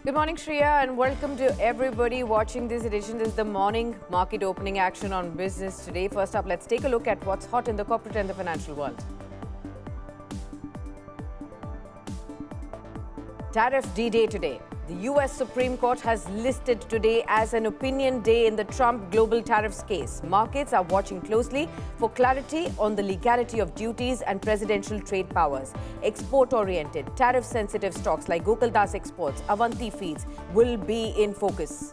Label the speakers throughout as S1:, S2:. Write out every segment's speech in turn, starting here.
S1: Good morning, Shreya, and welcome to everybody watching this edition. This is the morning market opening action on business today. First up, let's take a look at what's hot in the corporate and the financial world. Tariff D-Day today. The US Supreme Court has listed today as an opinion day in the Trump global tariffs case. Markets are watching closely for clarity on the legality of duties and presidential trade powers. Export-oriented, tariff-sensitive stocks like Gokaldas Exports, Avanti Feeds will be in focus.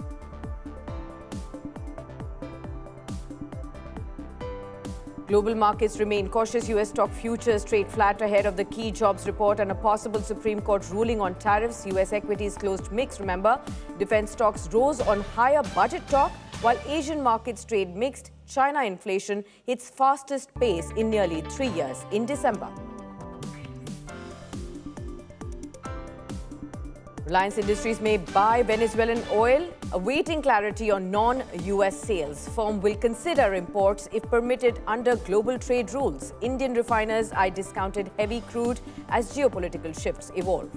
S1: Global markets remain cautious. US stock futures trade flat ahead of the key jobs report and a possible Supreme Court ruling on tariffs. US equities closed mixed, remember. Defense stocks rose on higher budget talk, while Asian markets trade mixed. China inflation hits fastest pace in nearly 3 years in December. Reliance Industries may buy Venezuelan oil, awaiting clarity on non-US sales. Firm will consider imports if permitted under global trade rules. Indian refiners eye discounted heavy crude as geopolitical shifts evolve.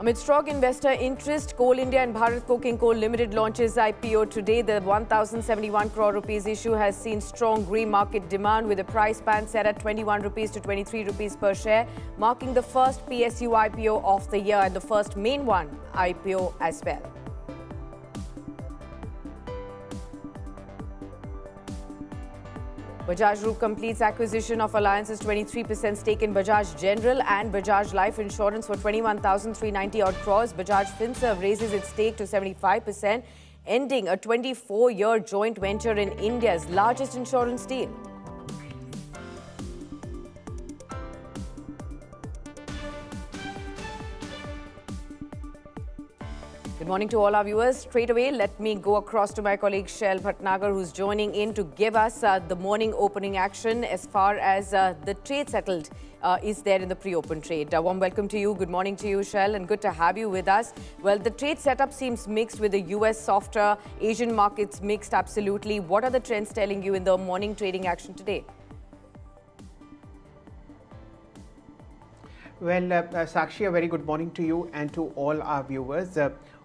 S1: Amid strong investor interest, Coal India and Bharat Coking Coal Limited launches IPO today. The 1,071 crore rupees issue has seen strong green market demand with a price band set at 21 rupees to 23 rupees per share, marking the first PSU IPO of the year and the first main one IPO as well. Bajaj Group completes acquisition of Alliance's 23% stake in Bajaj General and Bajaj Life Insurance for 21,390 odd crores. Bajaj Finserv raises its stake to 75%, ending a 24-year joint venture in India's largest insurance deal. Good morning to all our viewers. Straight away, let me go across to my colleague Shail Bhatnagar, who's joining in to give us the morning opening action as far as the trade settled is there in the pre-open trade. Warm welcome to you. Good morning to you, Shail, and good to have you with us. Well, the trade setup seems mixed with the US softer, Asian markets mixed absolutely. What are the trends telling you in the morning trading action today?
S2: Well, Sakshi, a very good morning to you and to all our viewers.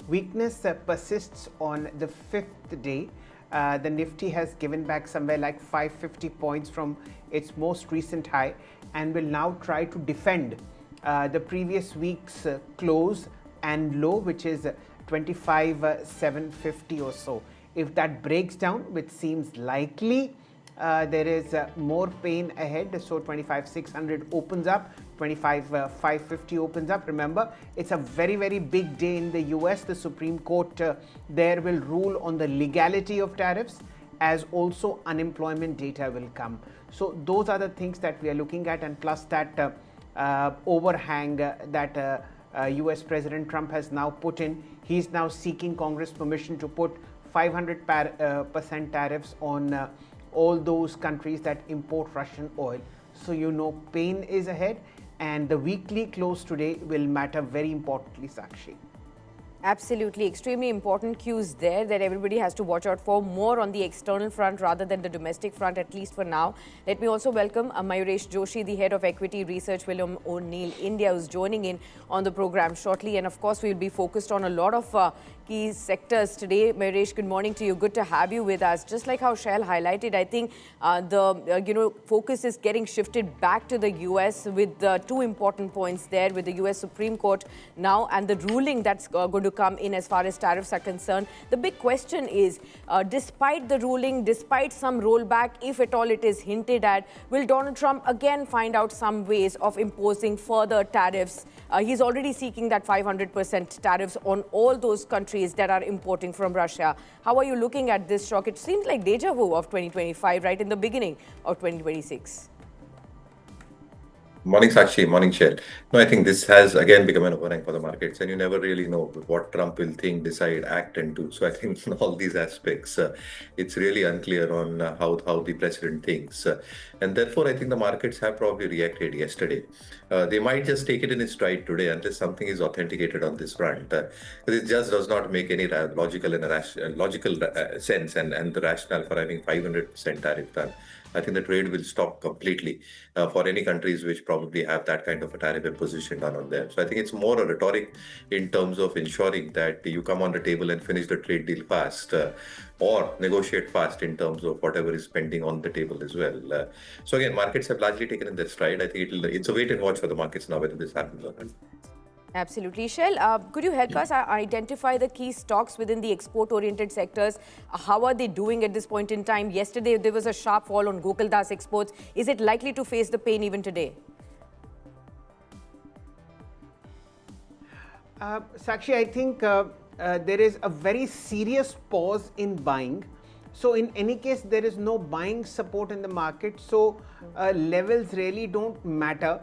S2: Weakness persists on the fifth day. The Nifty has given back somewhere like 550 points from its most recent high and will now try to defend the previous week's close and low, which is 25,750 or so. If that breaks down, which seems likely, there is more pain ahead. So 25,600 opens up, 25,550 opens up. Remember, it's a very, very big day in the US. The Supreme Court there will rule on the legality of tariffs, as also unemployment data will come. So those are the things that we are looking at, and plus that overhang that US President Trump has now put in. He's now seeking Congress permission to put 500% tariffs on all those countries that import Russian oil. So you know pain is ahead, and the weekly close today will matter very importantly, Sakshi.
S1: Absolutely. Extremely important cues there that everybody has to watch out for, more on the external front rather than the domestic front, at least for now. Let me also welcome Mayuresh Joshi, the head of equity research, William O'Neill India, who's joining in on the program shortly. And of course, we'll be focused on a lot of key sectors today. Mayuresh, good morning to you. Good to have you with us. Just like how Shail highlighted, I think the focus is getting shifted back to the US with two important points there, with the US Supreme Court now and the ruling that's going to come in as far as tariffs are concerned. The big question is, despite the ruling, despite some rollback, if at all it is hinted at, will Donald Trump again find out some ways of imposing further tariffs? He's already seeking that 500% tariffs on all those countries that are importing from Russia. How are you looking at this shock? It seems like deja vu of 2025, right in the beginning of 2026.
S3: Morning, Sakshi. Morning, Shail. No, I think this has again become an overhang for the markets, and you never really know what Trump will think, decide, act, and do. So I think in all these aspects, it's really unclear on how the president thinks, and therefore I think the markets have probably reacted yesterday. They might just take it in its stride today unless something is authenticated on this front, because it just does not make any logical sense, and the rationale for having 500% tariff done I think the trade will stop completely for any countries which probably have that kind of a tariff imposition done on them. So I think it's more a rhetoric in terms of ensuring that you come on the table and finish the trade deal fast, or negotiate fast in terms of whatever is pending on the table as well. So again, markets have largely taken in their stride. I think it's a wait and watch for the markets now whether this happens or not.
S1: Absolutely. Shail, could you help us identify the key stocks within the export-oriented sectors? How are they doing at this point in time? Yesterday, there was a sharp fall on Gokaldas Exports. Is it likely to face the pain even today?
S2: Sakshi, I think there is a very serious pause in buying. So in any case, there is no buying support in the market. So levels really don't matter.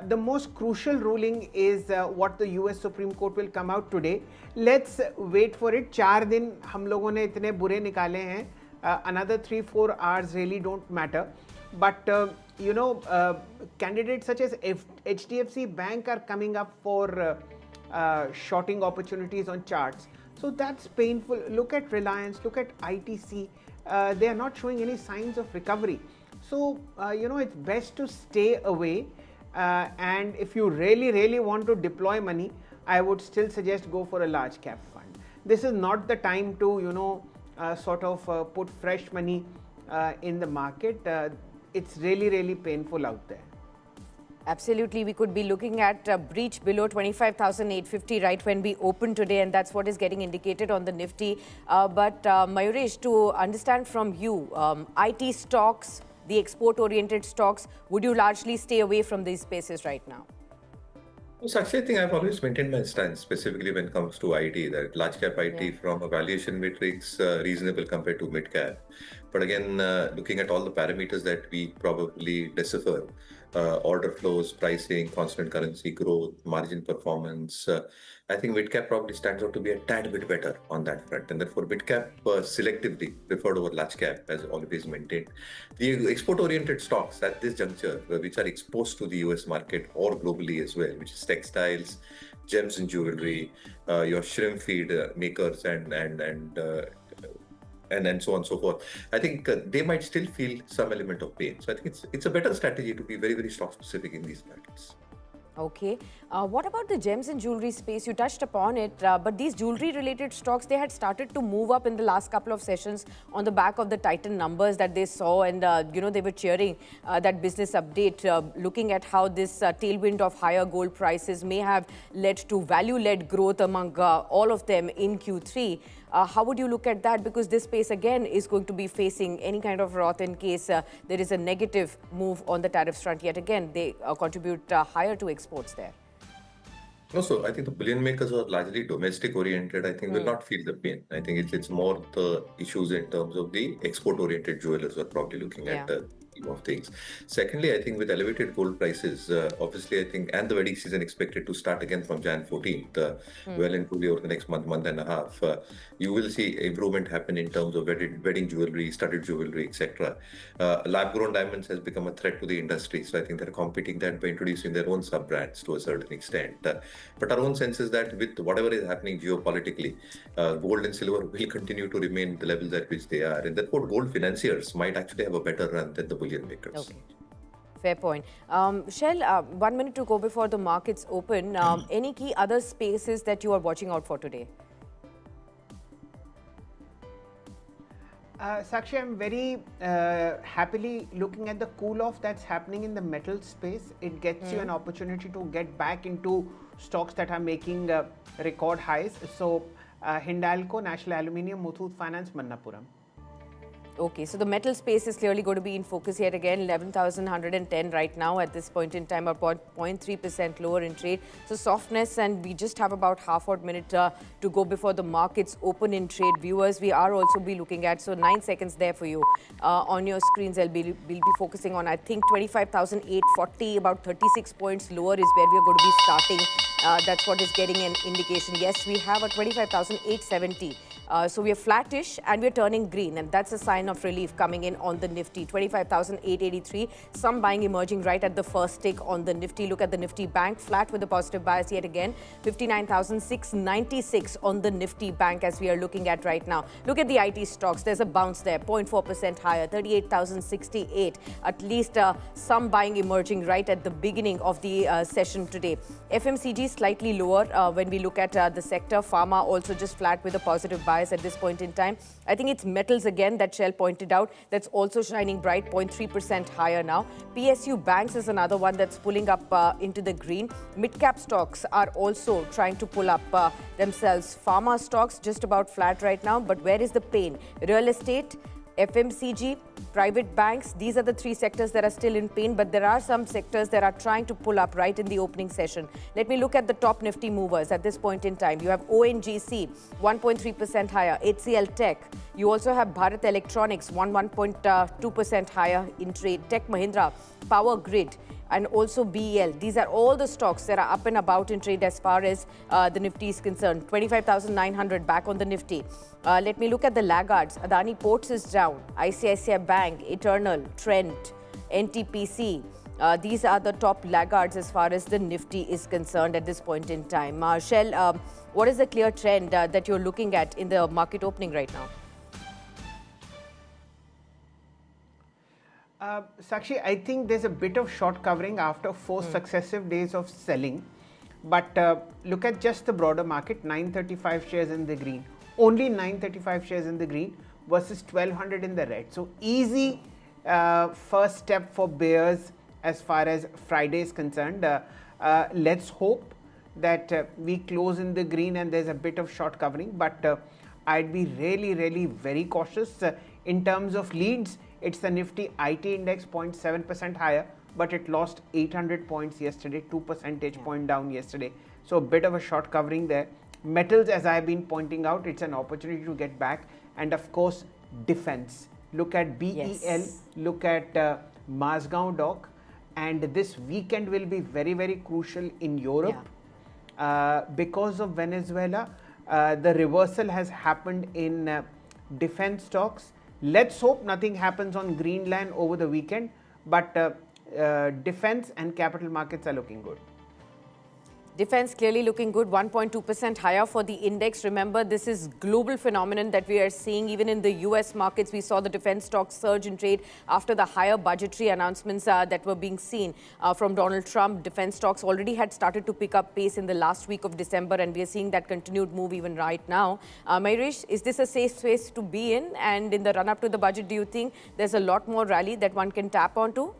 S2: The most crucial ruling is what the US Supreme Court will come out today. Let's wait for it. 4 दिन हम लोगों ने इतने बुरे निकाले हैं. Another 3-4 hours really don't matter. But candidates such as HDFC Bank are coming up for shorting opportunities on charts. So that's painful. Look at Reliance, look at ITC. They are not showing any signs of recovery. So, it's best to stay away. And if you really want to deploy money, I would still suggest go for a large cap fund. This is not the time to, put fresh money in the market. It's really painful out there.
S1: Absolutely. We could be looking at a breach below 25,850 right when we open today, and that's what is getting indicated on the Nifty. But Mayuresh, to understand from you, IT stocks, the export-oriented stocks, would you largely stay away from these spaces right now?
S3: So actually, I think I've always maintained my stance, specifically when it comes to IT, that large cap IT from a valuation matrix reasonable compared to mid cap. But again, looking at all the parameters that we probably decipher, order flows, pricing, constant currency growth, margin performance, I think mid cap probably stands out to be a tad bit better on that front. And therefore, mid cap selectively preferred over large cap, as always maintained. The export oriented stocks at this juncture, which are exposed to the US market or globally as well, which is textiles, gems and jewelry, your shrimp feed makers, and so on and so forth. I think they might still feel some element of pain. So I think it's a better strategy to be very stock specific in these markets.
S1: Okay. What about the gems and jewelry space? You touched upon it, but these jewelry related stocks, they had started to move up in the last couple of sessions on the back of the Titan numbers that they saw, and they were cheering that business update, looking at how this tailwind of higher gold prices may have led to value-led growth among all of them in Q3. How would you look at that? Because this space again is going to be facing any kind of wrath in case there is a negative move on the tariffs front. Yet again, they contribute higher to exports there.
S3: No, so I think the bullion makers are largely domestic oriented. I think will not feel the pain. I think it's more the issues in terms of the export oriented jewelers are probably looking at the of things. Secondly, I think with elevated gold prices, obviously, I think, and the wedding season expected to start again from Jan 14th, well and truly over the next month and a half, you will see improvement happen in terms of wedding jewelry, studded jewelry, etc. Lab-grown diamonds has become a threat to the industry, so I think they're competing that by introducing their own sub-brands to a certain extent. But our own sense is that with whatever is happening geopolitically, gold and silver will continue to remain the levels at which they are, and therefore gold financiers might actually have a better run than the bullion makers.
S1: Okay. Fair point. Shail, 1 minute to go before the markets open. Any key other spaces that you are watching out for today?
S2: Sakshi, I'm very happily looking at the cool-off that's happening in the metal space. It gets you an opportunity to get back into stocks that are making record highs. So, Hindalco, National Aluminium, Muthoot Finance, Manappuram.
S1: Okay, so the metal space is clearly going to be in focus yet again. 11,110 right now at this point in time, about 0.3% lower in trade. So softness, and we just have about half a minute to go before the markets open in trade. Viewers, we are also be looking at, so 9 seconds there for you on your screens. We'll be focusing on, I think, 25,840, about 36 points lower is where we're going to be starting. That's what is getting an indication. Yes, we have a 25,870. So we are flattish and we're turning green, and that's a sign sign of relief coming in on the Nifty. 25,883. Some buying emerging right at the first tick on the Nifty. Look at the Nifty Bank, flat with a positive bias yet again. 59,696 on the Nifty Bank as we are looking at right now. Look at the IT stocks. There's a bounce there, 0.4% higher, 38,068. At least some buying emerging right at the beginning of the session today. FMCG slightly lower when we look at the sector. Pharma also just flat with a positive bias at this point in time. I think it's metals again that Shail pointed out. That's also shining bright, 0.3% higher now. PSU banks is another one that's pulling up into the green. Mid-cap stocks are also trying to pull up themselves. Pharma stocks just about flat right now, but where is the pain? Real estate, FMCG, private banks, these are the three sectors that are still in pain, but there are some sectors that are trying to pull up right in the opening session. Let me look at the top Nifty movers at this point in time. You have ONGC, 1.3% higher, HCL Tech. You also have Bharat Electronics, 1.2% higher in trade. Tech Mahindra, Power Grid, and also BEL. These are all the stocks that are up and about in trade as far as the Nifty is concerned. 25,900 back on the Nifty. Let me look at the laggards. Adani Ports is down. ICICI Bank, Eternal, Trent, NTPC. These are the top laggards as far as the Nifty is concerned at this point in time. Shail, what is the clear trend that you're looking at in the market opening right now?
S2: Sakshi, I think there's a bit of short covering after 4 successive days of selling. But look at just the broader market, 935 shares in the green. Only 935 shares in the green versus 1200 in the red. So easy first step for bears as far as Friday is concerned. Let's hope that we close in the green and there's a bit of short covering. But I'd be really very cautious in terms of leads. It's the Nifty IT index 0.7% higher, but it lost 800 points yesterday, 2 percentage point down yesterday. So a bit of a short covering there. Metals, as I've been pointing out, it's an opportunity to get back. And of course, defense. Look at BEL, look at Mazgaon Dock. And this weekend will be very crucial in Europe. Because of Venezuela, the reversal has happened in defense stocks. Let's hope nothing happens on Greenland over the weekend, but defense and capital markets are looking good.
S1: Defense clearly looking good, 1.2% higher for the index. Remember, this is global phenomenon that we are seeing. Even in the US markets, we saw the defense stocks surge in trade after the higher budgetary announcements that were being seen from Donald Trump. Defense stocks already had started to pick up pace in the last week of December, and we are seeing that continued move even right now. Mayuresh, is this a safe space to be in? And in the run-up to the budget, do you think there's a lot more rally that one can tap onto?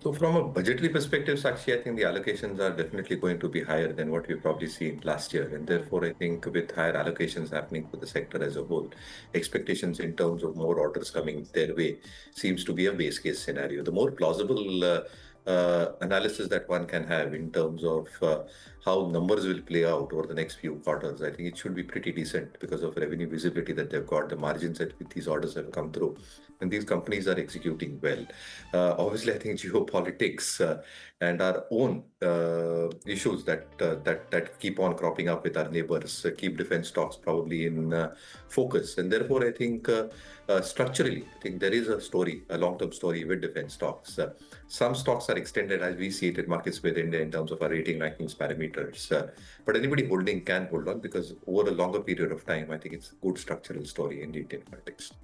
S3: So from a budgetary perspective, Sakshi, I think the allocations are definitely going to be higher than what we've probably seen last year. And therefore, I think with higher allocations happening for the sector as a whole, expectations in terms of more orders coming their way seems to be a base case scenario. The more plausible analysis that one can have in terms of how numbers will play out over the next few quarters, I think it should be pretty decent because of revenue visibility that they've got, the margins that these orders have come through, and these companies are executing well. Obviously, I think geopolitics and our own issues that keep on cropping up with our neighbors keep defense stocks probably in focus, and therefore I think structurally, I think there is a story, a long-term story with defense stocks. Some stocks are extended as we see it in markets with India in terms of our rating rankings parameters. But anybody holding can hold on because over a longer period of time, I think it's a good structural story in the Indian context.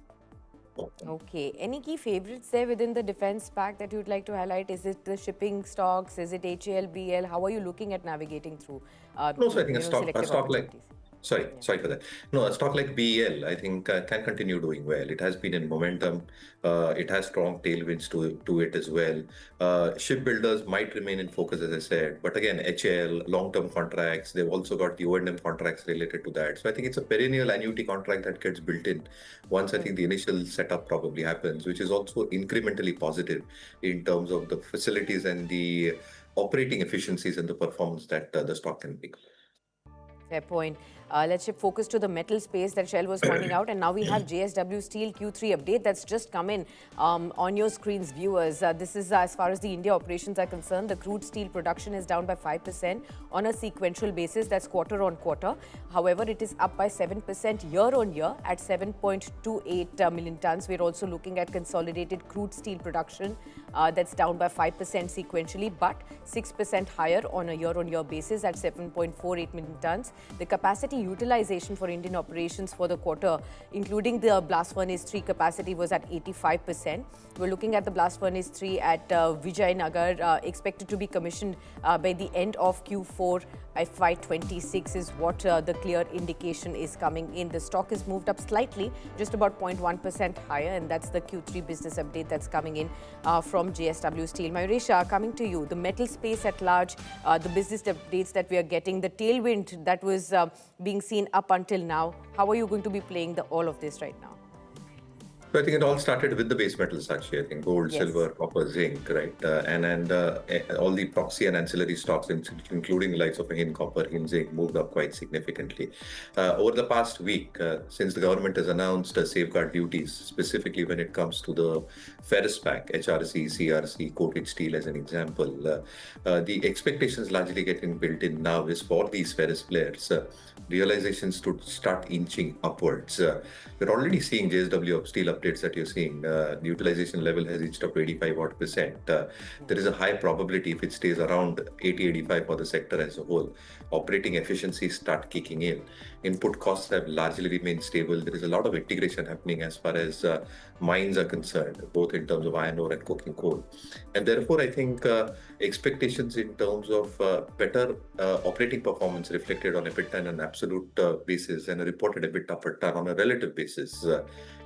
S1: Okay. Any key favorites there within the defense pack that you'd like to highlight? Is it the shipping stocks? Is it HAL, BL? How are you looking at navigating through?
S3: No, so I think a stock like Sorry for that. No, a stock like BEL, I think, can continue doing well. It has been in momentum. It has strong tailwinds to it as well. Shipbuilders might remain in focus, as I said. But again, HAL, long-term contracts, they've also got the O&M contracts related to that. So I think it's a perennial annuity contract that gets built in once I think the initial setup probably happens, which is also incrementally positive in terms of the facilities and the operating efficiencies and the performance that the stock can make.
S1: Fair point. Let's shift focus to the metal space that Shail was pointing out. And now we have JSW Steel Q3 update that's just come in on your screens, viewers. This is as far as the India operations are concerned. The crude steel production is down by 5% on a sequential basis. That's quarter on quarter. However, it is up by 7% year on year at 7.28 million tons. We're also looking at consolidated crude steel production that's down by 5% sequentially, but 6% higher on a year-on-year basis at 7.48 million tons. The capacity utilization for Indian operations for the quarter, including the Blast Furnace 3 capacity, was at 85%. We're looking at the Blast Furnace 3 at Vijayanagar, expected to be commissioned by the end of Q4 FY26 is what the clear indication is coming in. The stock is moved up slightly, just about 0.1% higher, and that's the Q3 business update that's coming in from JSW Steel. Mayuresh, coming to you, the metal space at large, the business updates that we are getting, the tailwind that was being seen up until now, how are you going to be playing all of this right now?
S3: So I think it all started with the base metals, Sakshi. I think gold,
S1: Yes.
S3: silver, copper, zinc, right? And all the proxy and ancillary stocks, including the likes of in copper, in zinc, moved up quite significantly. Over the past week, since the government has announced safeguard duties, specifically when it comes to the ferrous pack, HRC, CRC, coated steel as an example, the expectations largely getting built in now is for these ferrous players, realizations to start inching upwards. We're already seeing JSW Steel updates that you're seeing. The utilization level has reached up to 85%. There is a high probability if it stays around 80-85 for the sector as a whole, operating efficiencies start kicking in. Input costs have largely remained stable. There is a lot of integration happening as far as mines are concerned, both in terms of iron ore and coking coal. And therefore, I think expectations in terms of better operating performance reflected on EBITDA on an absolute basis and a reported EBITDA per ton on a relative basis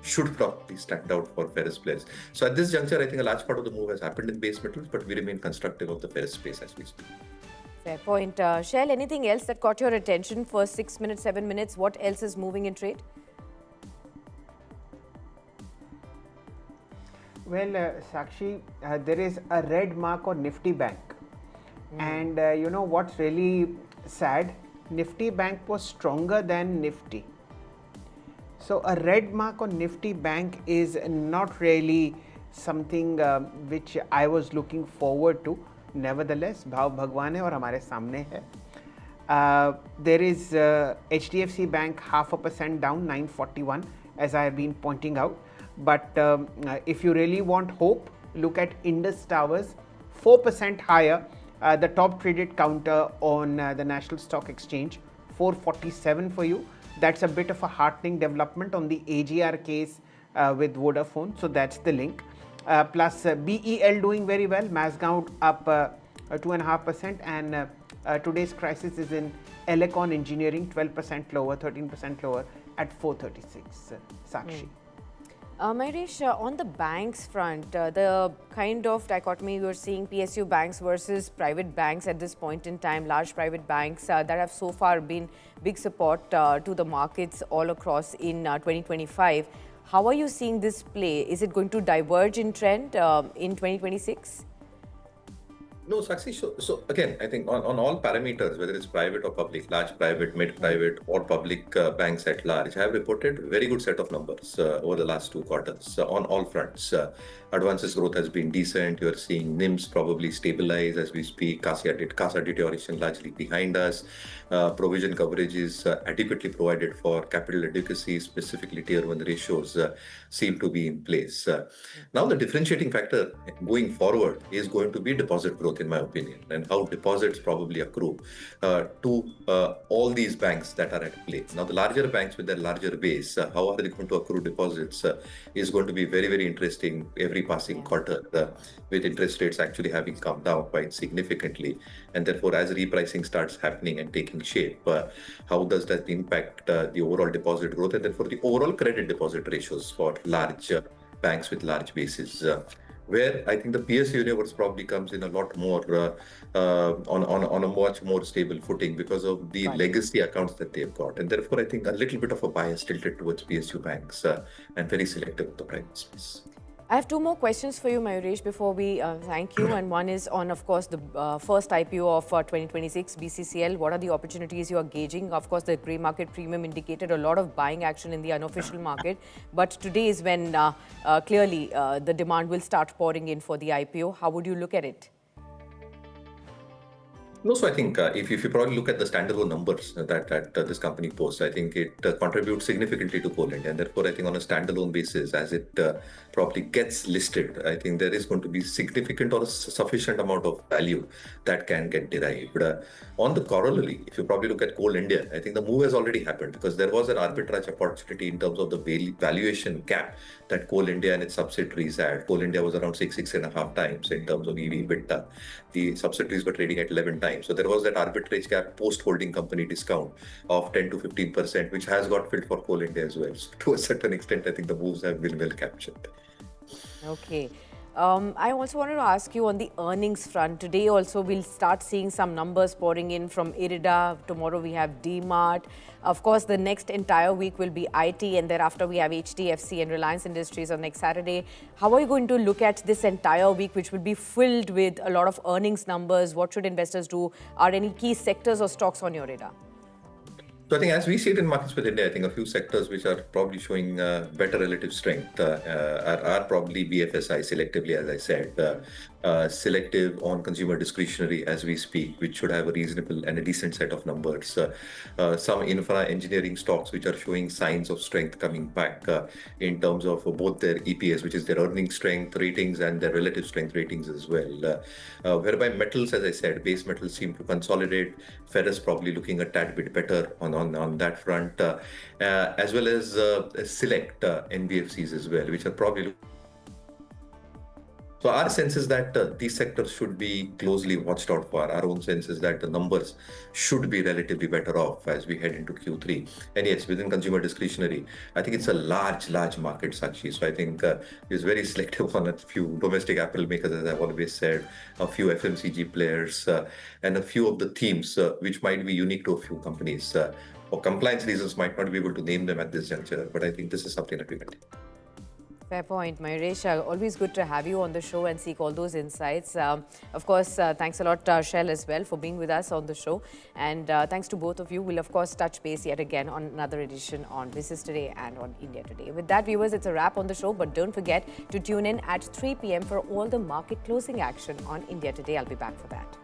S3: should probably stand out for ferrous players. So at this juncture, I think a large part of the move has happened in base metals, but we remain constructive of the ferrous space as we speak.
S1: Fair point. Shail, anything else that caught your attention for 6 minutes, 7 minutes? What else is moving in trade?
S2: Well, Sakshi, there is a red mark on Nifty Bank. And you know what's really sad? Nifty Bank was stronger than Nifty. So a red mark on Nifty Bank is not really something which I was looking forward to. Nevertheless, भाव भगवान है और हमारे सामने है. There is HDFC Bank 0.5% down, 941, as I have been pointing out. But if you really want hope, look at Indus Towers, 4% higher. The top traded counter on the National Stock Exchange, 447 for you. That's a bit of a heartening development on the AGR case with Vodafone. So that's the link. Plus BEL doing very well. Mazgaon up 2.5%, and today's crisis is in Elecon Engineering, 12% lower, 13% lower at 436. Sakshi.
S1: Mayuresh, on the banks front, the kind of dichotomy you're seeing, PSU banks versus private banks at this point in time, large private banks that have so far been big support to the markets all across in 2025. How are you seeing this play? Is it going to diverge in trend in 2026?
S3: No, Sakshi, so again, I think on all parameters, whether it's private or public, large private, mid-private, or public banks at large, have reported very good set of numbers over the last 2 quarters on all fronts. Advances growth has been decent. You're seeing NIMs probably stabilize as we speak. CASA deterioration largely behind us. Provision coverage is adequately provided for. Capital adequacy, specifically Tier 1 ratios, seem to be in place. Now, the differentiating factor going forward is going to be deposit growth, in my opinion, and how deposits probably accrue to all these banks that are at play. Now, the larger banks with their larger base, how are they going to accrue deposits is going to be very, very interesting every passing quarter, with interest rates actually having come down quite significantly. And therefore, as repricing starts happening and taking shape, how does that impact the overall deposit growth and therefore the overall credit deposit ratios for large banks with large bases? Where I think the PSU universe probably comes in a lot more on a much more stable footing because of the legacy accounts that they've got. And therefore, I think a little bit of a bias tilted towards PSU banks and very selective of the private space.
S1: I have two more questions for you, Mayuresh, before we thank you. And one is on, of course, the first IPO of 2026, BCCL. What are the opportunities you are gauging? Of course, the grey market premium indicated a lot of buying action in the unofficial market. But today is when clearly the demand will start pouring in for the IPO. How would you look at it?
S3: No, so I think if you probably look at the standalone numbers that this company posts, I think it contributes significantly to Coal India. And therefore, I think on a standalone basis, as it probably gets listed, I think there is going to be significant or a sufficient amount of value that can get derived. On the corollary, if you probably look at Coal India, I think the move has already happened because there was an arbitrage opportunity in terms of the valuation gap that Coal India and its subsidiaries had. Coal India was around 6.5 times in terms of EV/EBITDA. The subsidiaries were trading at 11 times. So there was that arbitrage gap post-holding company discount of 10 to 15%, which has got filled for Coal India as well. So to a certain extent, I think the moves have been well captured.
S1: Okay. I also wanted to ask you on the earnings front. Today also we'll start seeing some numbers pouring in from Irida. Tomorrow we have DMart. Of course, the next entire week will be IT, and thereafter we have HDFC and Reliance Industries on next Saturday. How are you going to look at this entire week, which will be filled with a lot of earnings numbers? What should investors do? Are any key sectors or stocks on your radar?
S3: So I think as we see it in markets with India, I think a few sectors which are probably showing better relative strength are probably BFSI selectively, as I said, selective on consumer discretionary as we speak, which should have a reasonable and a decent set of numbers. Some infra engineering stocks which are showing signs of strength coming back in terms of both their EPS, which is their earning strength ratings, and their relative strength ratings as well. Whereby metals, as I said, base metals seem to consolidate. Ferrous probably looking a tad bit better on that front, as well as select NBFCs as well, which are probably. So our sense is that these sectors should be closely watched out for. Our own sense is that the numbers should be relatively better off as we head into Q3. And yes, within consumer discretionary, I think it's a large market, Sakshi. So I think it's very selective on a few domestic apple makers, as I've always said, a few FMCG players, and a few of the themes which might be unique to a few companies. For compliance reasons, might not be able to name them at this juncture, but I think this is something that we can do.
S1: Fair point, Mayuresh. Always good to have you on the show and seek all those insights. Of course, thanks a lot, Shail, as well, for being with us on the show. And thanks to both of you. We'll, of course, touch base yet again on another edition on Business Today and on India Today. With that, viewers, it's a wrap on the show. But don't forget to tune in at 3 p.m. for all the market closing action on India Today. I'll be back for that.